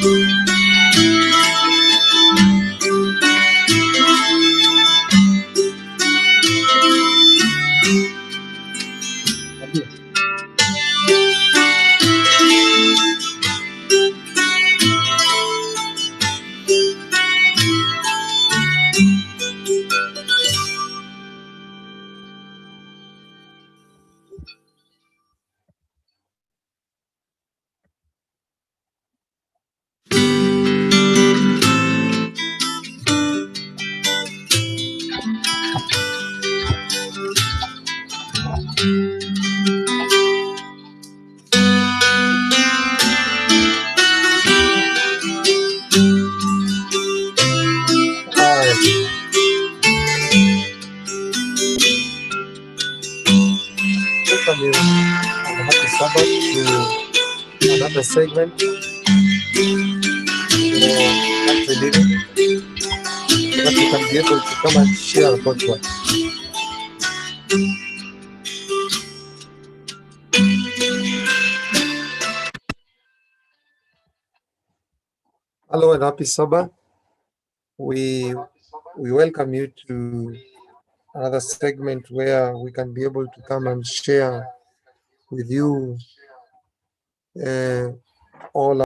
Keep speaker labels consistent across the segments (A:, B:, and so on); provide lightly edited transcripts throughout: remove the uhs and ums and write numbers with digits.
A: Hi, welcome you and happy Sabbath to another segment for country living that we can be able to come and share about what. Hello and happy Sabbath. We we welcome you to another segment where we can be able to come and share with you uh, all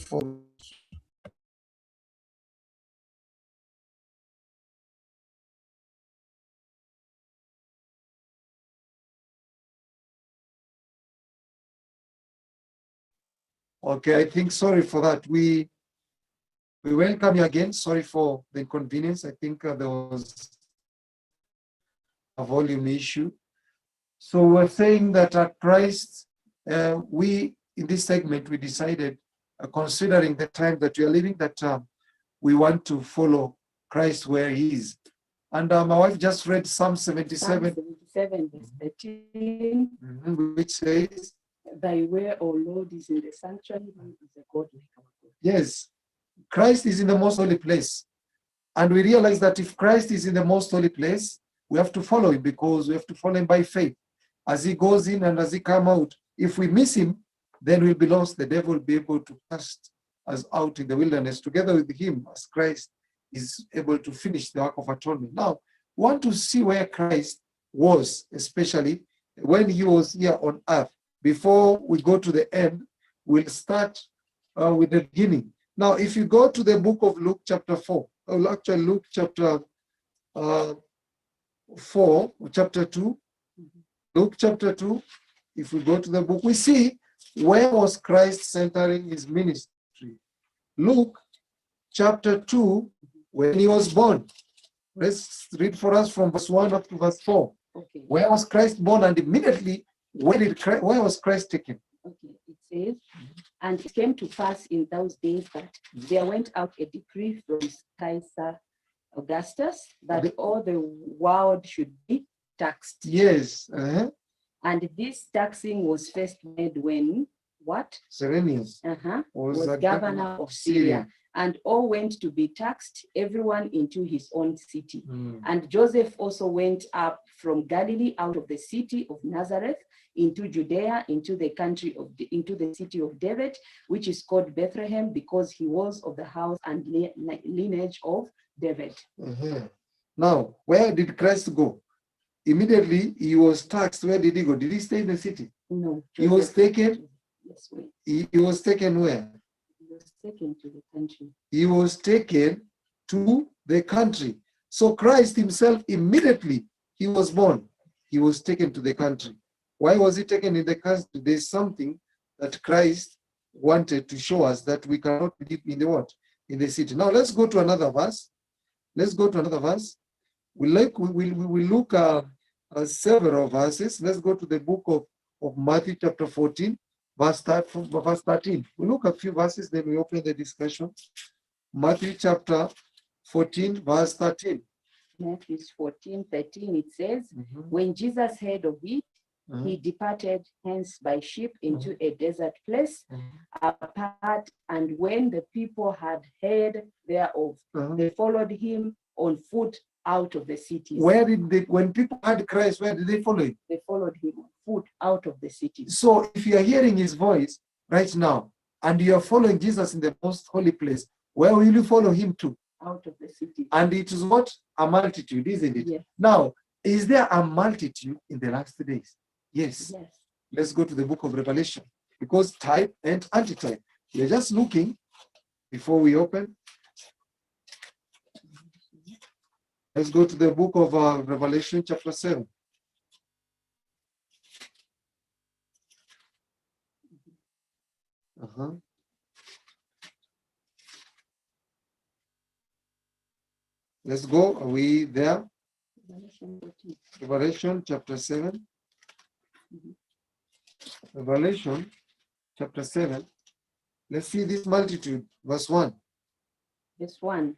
A: for okay, I think sorry for that. We welcome you again. Sorry for the inconvenience. I think there was a volume issue. So we're saying that at Christ, we in this segment we decided, considering the time that we are living, that we want to follow Christ where He is. And my wife just read Psalm 77,
B: Psalm 77 verse 13.
A: Which says,
B: Thy way, O Lord, is in the sanctuary, who is a God like our God.
A: yes, Christ is in the most holy place. And we realize that if Christ is in the most holy place, we have to follow Him, because we have to follow Him by faith. As He goes in and as He comes out, if we miss Him, then we'll be lost. The devil will be able to cast us out in the wilderness together with Him, as Christ is able to finish the work of atonement. Now, we want to see where Christ was, especially when He was here on earth. Before we go to the end, we'll start with the beginning. Now, if you go to the book of Luke chapter 4, or actually Luke chapter 4, chapter 2, Luke chapter 2, if we go to the book, we see where was Christ centering His ministry. Luke chapter 2, when He was born. Let's read for us from verse 1 up to verse 4.
B: Okay.
A: Where was Christ born, and immediately where was Christ taken?
B: Okay, it says, and it came to pass in those days that there went out a decree from Caesar Augustus that all the world should be taxed.
A: Yes.
B: And this taxing was first made when what?
A: Cyrenius
B: was governor of Syria. And all went to be taxed, everyone into his own city. And Joseph also went up from Galilee, out of the city of Nazareth, into Judea, into the city of David, which is called Bethlehem, because he was of the house and lineage of David.
A: Now, where did Christ go? Immediately he was taxed. Where did he go? Did he stay in the city?
B: No.
A: He was taken.
B: Yes, wait.
A: He was taken where?
B: He was taken to the country.
A: He was taken to the country. So Christ Himself, immediately he was born, He was taken to the country. Why was He taken in the country? There's something that Christ wanted to show us, that we cannot live in the what? In the city. Now let's go to another verse. We look at several verses. Let's go to the book of Matthew chapter 14, verse 13. We look at a few verses, then we open the discussion. Matthew chapter 14, verse 13.
B: Matthew 14, 13, it says, when Jesus heard of it, he departed hence by ship into a desert place apart, and when the people had heard thereof, they followed him on foot out of the cities.
A: When people heard Christ, where did they follow Him?
B: They followed him on foot out of the cities.
A: So if you are hearing His voice right now, and you are following Jesus in the most holy place, where will you follow Him to?
B: Out of the city.
A: And it is what? A multitude, isn't it?
B: Yes.
A: Now, is there a multitude in the last days? Yes.
B: Yes.
A: Let's go to the book of Revelation, because type and antitype. We're just looking before we open. Let's go to the book of Revelation chapter 7. Let's go. Are we there? Revelation chapter 7. Revelation chapter 7. Let's see this multitude. Verse 1.
B: Verse 1,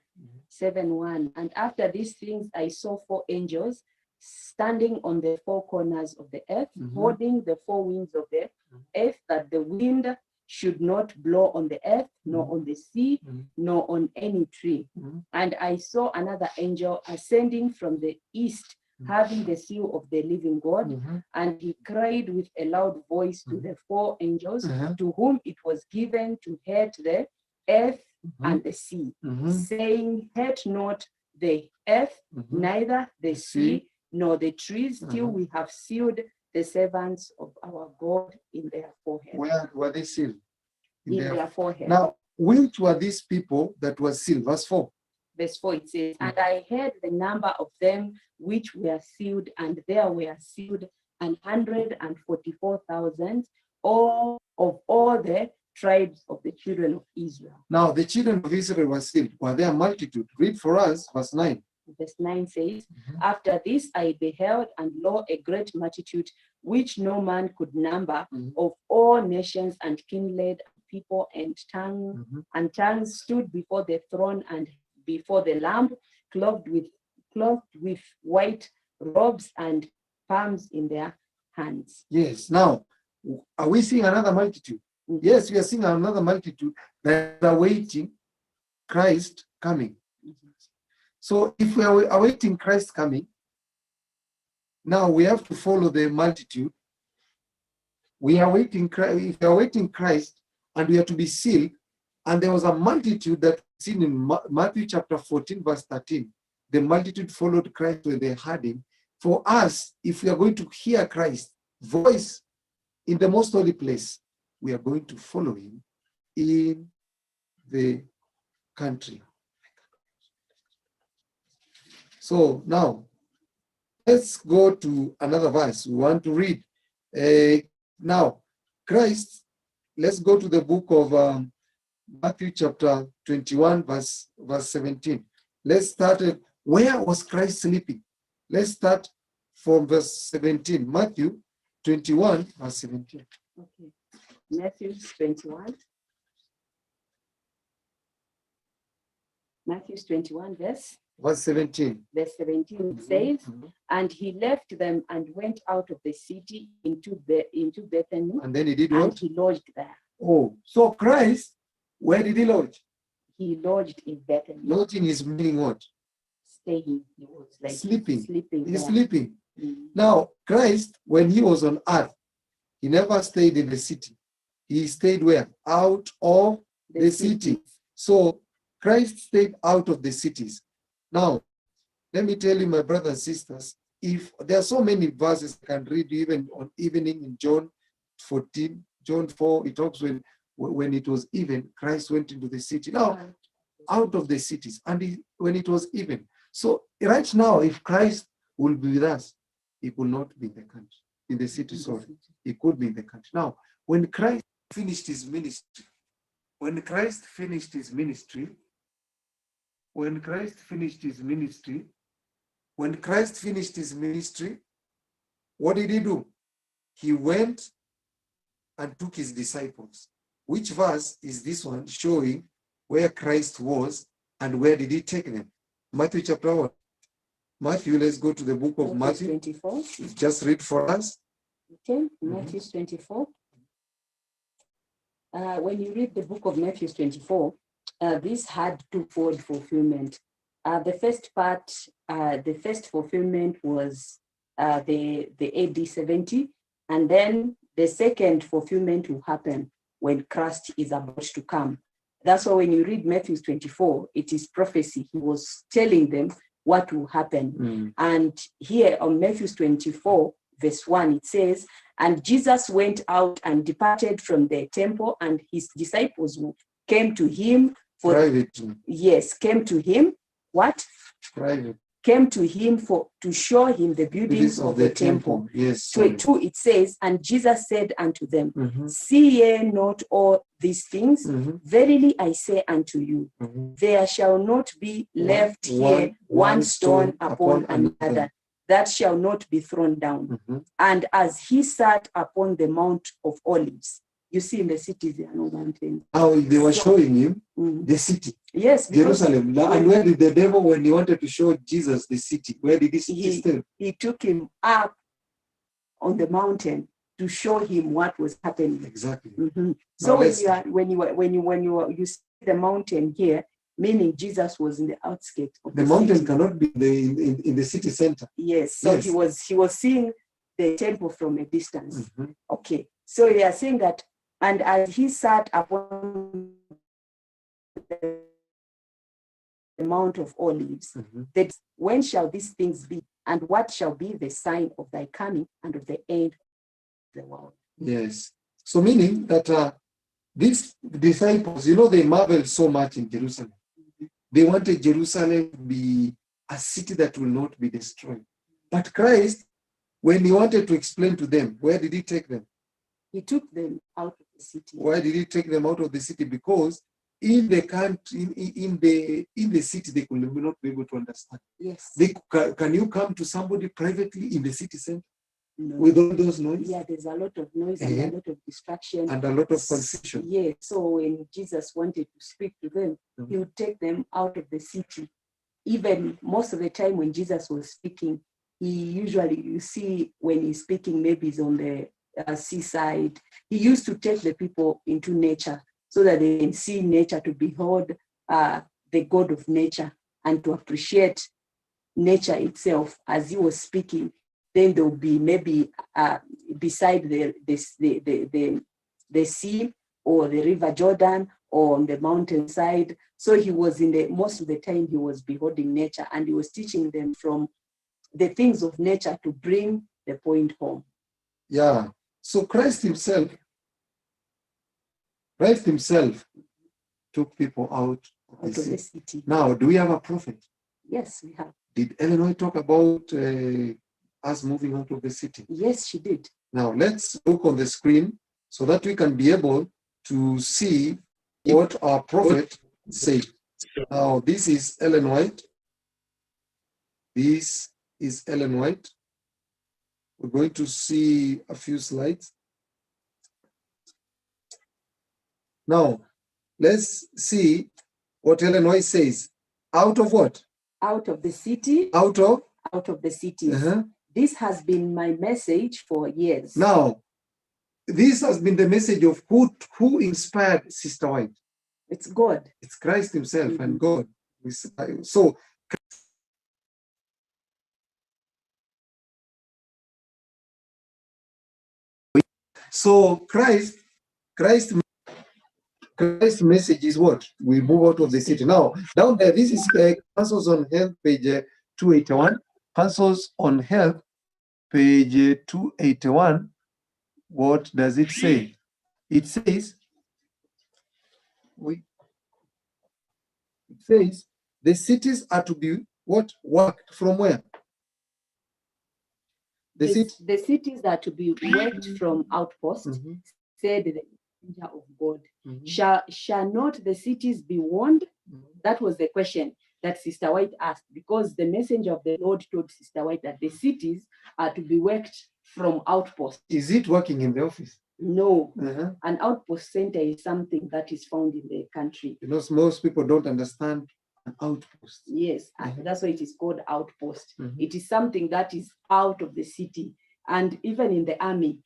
B: 7:1. And after these things I saw 4 angels standing on the 4 corners of the earth, holding the 4 winds of the earth, that the wind should not blow on the earth, nor on the sea, nor on any tree. And I saw another angel ascending from the east, having the seal of the living God, and he cried with a loud voice to the 4 angels, to whom it was given to hurt the earth and the sea, saying, hurt not the earth, neither the sea, nor the trees, till we have sealed the servants of our God in their forehead.
A: Where were they sealed?
B: In their forehead.
A: Now, which were these people that were sealed? Verse 4.
B: Verse 4, it says, and I heard the number of them which were sealed, and there were sealed 144,000, all of all the tribes of the children of Israel.
A: Now, the children of Israel were sealed. Were there a multitude? Read for us, verse 9.
B: Verse 9 says, after this I beheld, and lo, a great multitude, which no man could number, of all nations and kindred, people and tongues stood before the throne and before the Lamb, clothed with white robes and palms in their hands.
A: Yes. Now, are we seeing another multitude? Yes, we are seeing another multitude that are awaiting Christ coming. So if we are awaiting Christ coming, now we have to follow the multitude. We are waiting Christ. If we are waiting Christ, and we are to be sealed, and there was a multitude that seen in Matthew chapter 14, verse 13. The multitude followed Christ when they heard him. For us, if we are going to hear Christ's voice in the most holy place, we are going to follow him in the country. So now, let's go to another verse. We want to read. Now, Christ, let's go to the book of Matthew chapter 21, verse 17. Let's start at, where was Christ sleeping? Let's start from verse 17. Matthew 21, verse 17.
B: Okay. Matthew 21. Matthew 21, verse
A: 17.
B: Verse 17 says, and he left them and went out of the city into Bethany.
A: And then he did
B: and
A: what?
B: he lodged there.
A: Oh, so Christ, where did he lodge?
B: He lodged in Bethany.
A: Lodging is meaning what?
B: Staying. He was like
A: Sleeping.
B: Sleeping.
A: He's
B: there.
A: sleeping. Now, Christ, when he was on earth, he never stayed in the city. He stayed where? Out of the city. So Christ stayed out of the cities. Now, let me tell you, my brothers and sisters, if there are so many verses I can read even on evening in John 14, John 4, it talks when it was even, Christ went into the city. Now, out of the cities, and when it was even. So right now, if Christ will be with us, he could not be in the country, in the city, sorry. He could be in the country. Now, when Christ finished his ministry, when Christ finished his ministry, what did he do? He went and took his disciples. Which verse is this one showing where Christ was and where did he take them? Matthew chapter 1. Matthew, let's go to the book of Matthew.
B: 24.
A: Just read for us.
B: Okay, Matthew 24. When you read the book of Matthew 24, this had twofold fulfillment. The first part, the first fulfillment was the AD 70, and then the second fulfillment will happen when Christ is about to come. That's why when you read Matthew 24, it is prophecy. He was telling them what will happen. And here on Matthew 24, verse 1, it says, and Jesus went out and departed from the temple, and his disciples came to him for
A: Private.
B: Yes, came to him. What?
A: Private.
B: Came to him to show him the buildings of the temple.
A: Yes.
B: 2, it says, and Jesus said unto them, see ye not all these things? Verily I say unto you, there shall not be left here one stone upon another that shall not be thrown down. And as he sat upon the Mount of Olives, you see in the cities there are no mountains.
A: How they were showing him the city.
B: Yes,
A: Jerusalem. And where did the devil, when he wanted to show Jesus the city, where did he stay?
B: He took him up on the mountain to show him what was happening.
A: Exactly.
B: So when you see the mountain here, meaning Jesus was in the outskirts of
A: the mountain city. Cannot be in the city center.
B: Yes. So yes. He was seeing the temple from a distance. Okay. So they are saying that, and as he sat upon the Mount of Olives, that when shall these things be, and what shall be the sign of thy coming and of the end of the world?
A: Yes. So meaning that these disciples, they marveled so much in Jerusalem. They wanted Jerusalem to be a city that will not be destroyed. But Christ, when he wanted to explain to them, where did he take them?
B: He took them out of the city.
A: Why did he take them out of the city? Because in the country, in the city, they could not be able to understand.
B: Yes.
A: Can you come to somebody privately in the city center?
B: No.
A: With all those noise?
B: Yeah, there's a lot of noise and a lot of distraction.
A: And a lot of confusion.
B: Yeah, so when Jesus wanted to speak to them, he would take them out of the city. Even most of the time when Jesus was speaking, he usually, you see when he's speaking, maybe he's on the seaside. He used to take the people into nature so that they can see nature, to behold the God of nature and to appreciate nature itself. As he was speaking, then there will be maybe beside the sea or the river Jordan or on the mountainside. So he was most of the time he was beholding nature, and he was teaching them from the things of nature to bring the point home.
A: Yeah. So Christ himself took people out of the city. Now, do we have a prophet?
B: Yes, we have.
A: Did Eleanor talk about us moving out of the city?
B: Yes, she did.
A: Now, let's look on the screen so that we can be able to see what our prophet said. Now, this is Ellen White. This is Ellen White. We're going to see a few slides. Now, let's see what Ellen White says. Out of what?
B: Out of the city.
A: Out of
B: the city. This has been my message for years.
A: Now, this has been the message of who inspired Sister White?
B: It's God.
A: It's Christ himself and God. So, Christ's message is what? We move out of the city. Now, down there, this is Counsels on Health, page 281. Counsels on Health, page 281. What does it say? It says, the cities are to be what? Worked from where?
B: The cities are to be worked from outposts, said the messenger of God. Shall not the cities be warned? That was the question that Sister White asked, because the messenger of the Lord told Sister White that the cities are to be worked from outposts.
A: Is it working in the office?
B: No. An outpost center is something that is found in the country.
A: Most people don't understand an outpost.
B: Yes, that's why it is called outpost. It is something that is out of the city. And even in the army,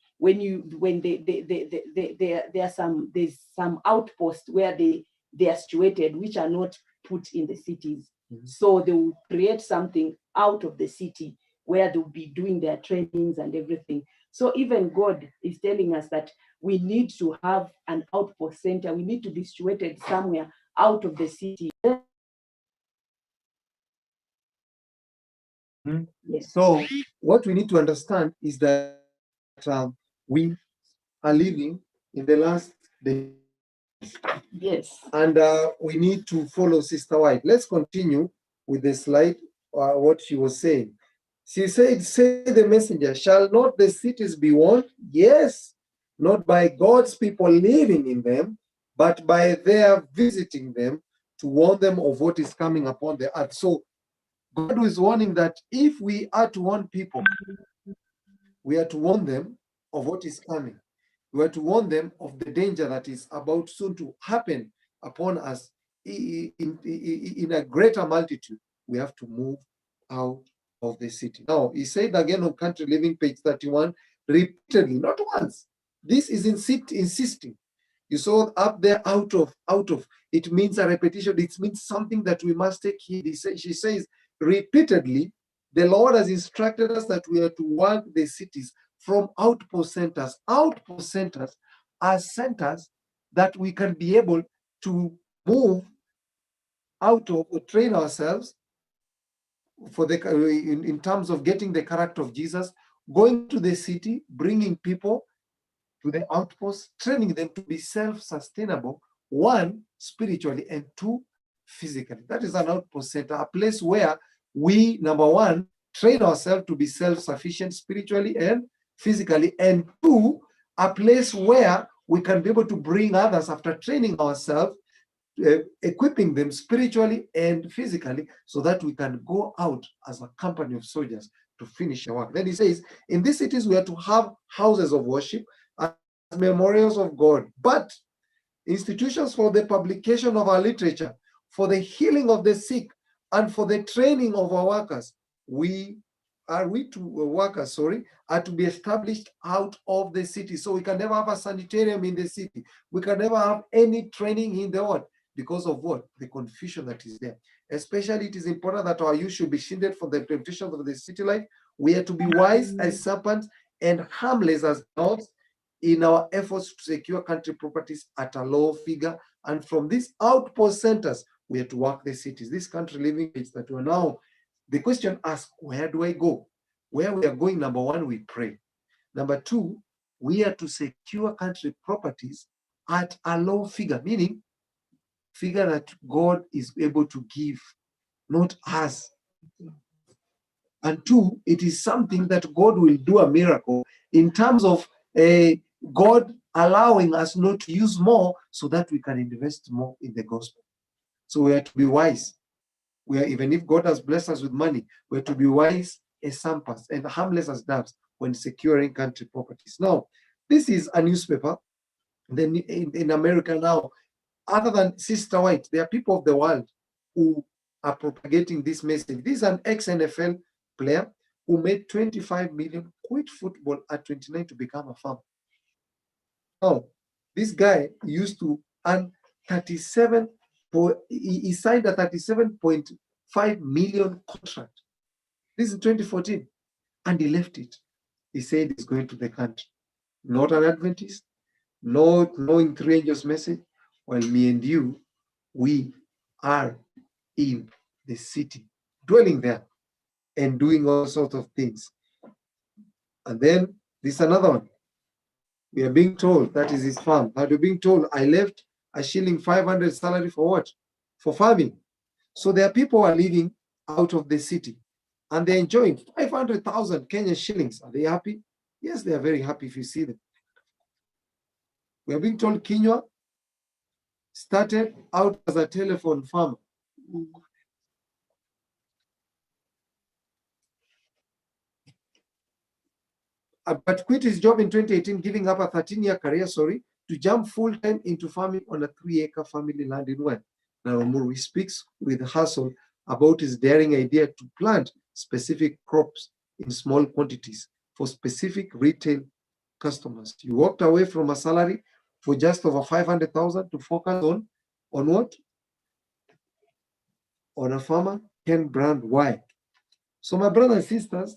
B: there's some outposts where they are situated, which are not put in the cities. So they will create something out of the city where they'll be doing their trainings and everything. So even God is telling us that we need to have an outpost center. We need to be situated somewhere out of the city. Yes.
A: So what we need to understand is that we are living in the last days.
B: Yes.
A: And we need to follow Sister White. Let's continue with the slide, what she was saying. She said, say the messenger, shall not the cities be warned? Yes, not by God's people living in them, but by their visiting them to warn them of what is coming upon the earth. So God is warning that if we are to warn people, we are to warn them of what is coming. We are to warn them of the danger that is about soon to happen upon us in a greater multitude. We have to move out of the city. Now, he said again on Country Living, page 31, repeatedly, not once. This is insisting. You saw up there, out of. It means a repetition. It means something that we must take heed. She says repeatedly, the Lord has instructed us that we are to work the cities from outpost centers. Outpost centers are centers that we can be able to move out of or train ourselves for in terms of getting the character of Jesus, going to the city, bringing people to the outposts, training them to be self-sustainable, one, spiritually, and two, physically. That is an outpost center, a place where we, number one, train ourselves to be self-sufficient spiritually and physically, and two, a place where we can be able to bring others after training ourselves, equipping them spiritually and physically, so that we can go out as a company of soldiers to finish the work. Then he says, in these cities we are to have houses of worship as memorials of God, but institutions for the publication of our literature, for the healing of the sick, and for the training of our workers. Workers are to be established out of the city. So we can never have a sanitarium in the city. We can never have any training in the world because of what? The confusion that is there. Especially, it is important that our youth should be shielded from the temptations of the city life. We are to be wise as serpents and harmless as doves in our efforts to secure country properties at a low figure. And from these outpost centers, we are to work the cities. This country living aids that we're now, the question asked, where do I go? Where we are going, number one, we pray. Number two, we are to secure country properties at a low figure, meaning figure that God is able to give, not us. And two, it is something that God will do a miracle in terms of God allowing us not to use more so that we can invest more in the gospel. So we are to be wise. We are, even if God has blessed us with money, we are to be wise as serpents and harmless as doves when securing country properties. Now, this is a newspaper. Then in America now, other than Sister White, there are people of the world who are propagating this message. This is an ex-NFL player who made 25 million, quit football at 29 to become a farmer. Now, this guy used to earn 37, he signed a 37.5 million contract. This is 2014, and he left it. He said he's going to the country. Not an Adventist, not knowing three angels' message. While me and you, we are in the city, dwelling there and doing all sorts of things. And then this is another one. We are being told that is his farm. But we're being told, I left a shilling 500 salary for what? For farming. So there are people who are living out of the city and they're enjoying 500,000 Kenyan shillings. Are they happy? Yes, they are very happy if you see them. We are being told Kinyua started out as a telephone farmer. But quit his job in 2018, giving up a 13-year career, to jump full-time into farming on a 3-acre family land in West. Now, Muru speaks with hustle about his daring idea to plant specific crops in small quantities for specific retail customers. He walked away from a salary for just over 500,000 to focus on what? On a farmer, Ken Brand. Why? So my brothers and sisters,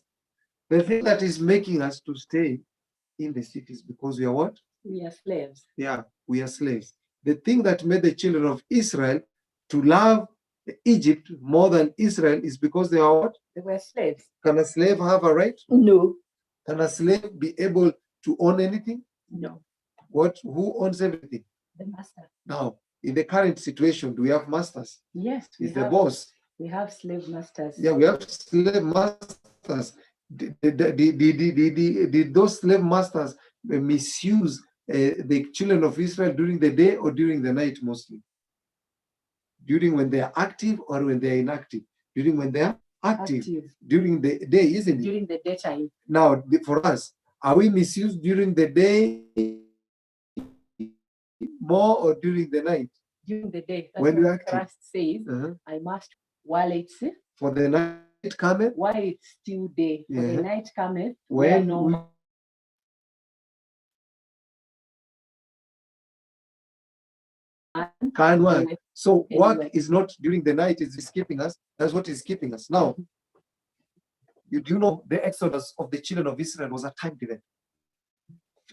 A: the thing that is making us to stay in the cities because we are what?
B: We are slaves.
A: Yeah, we are slaves. The thing that made the children of Israel to love Egypt more than Israel is because they are what?
B: They were slaves.
A: Can a slave have a right?
B: No.
A: Can a slave be able to own anything?
B: No.
A: What? Who owns everything?
B: The master.
A: Now, in the current situation, do we have masters?
B: Yes.
A: Is the boss?
B: We have slave masters.
A: Yeah, we have slave masters. Did those slave masters misuse the children of Israel during the day or during the night mostly? During when they are active or when they are inactive? During when they are active. During the day, isn't it?
B: During the daytime.
A: Now, for us, are we misused during the day more or during the night?
B: During the day. That's
A: when we are
B: Christ says, I must while it's
A: for the night cometh,
B: while it's still day. For the night cometh,
A: when
B: no
A: can work. So work is not during the night, it's keeping us. That's what is keeping us. Now, you do know the exodus of the children of Israel was a time event.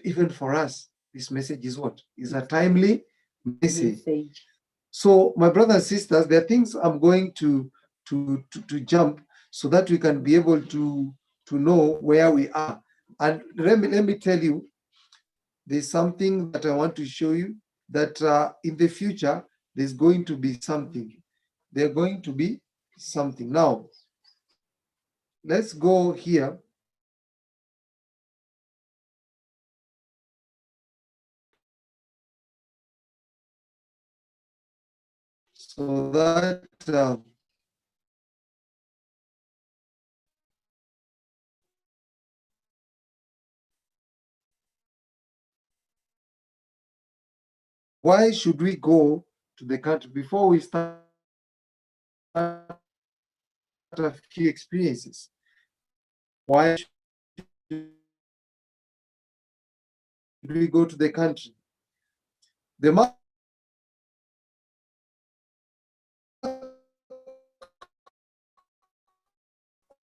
A: Even for us, this message is what? Is a timely message. So, my brothers and sisters, there are things I'm going to jump so that we can be able to know where we are. And let me tell you, there's something that I want to show you, that in the future, there's going to be something. There's going to be something. Now, let's go here. So that why should we go to the country? Before we start, a few experiences. Why should we go to the country? The mark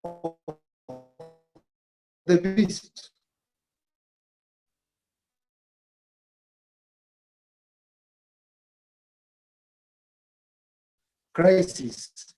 A: of the beast. Crisis.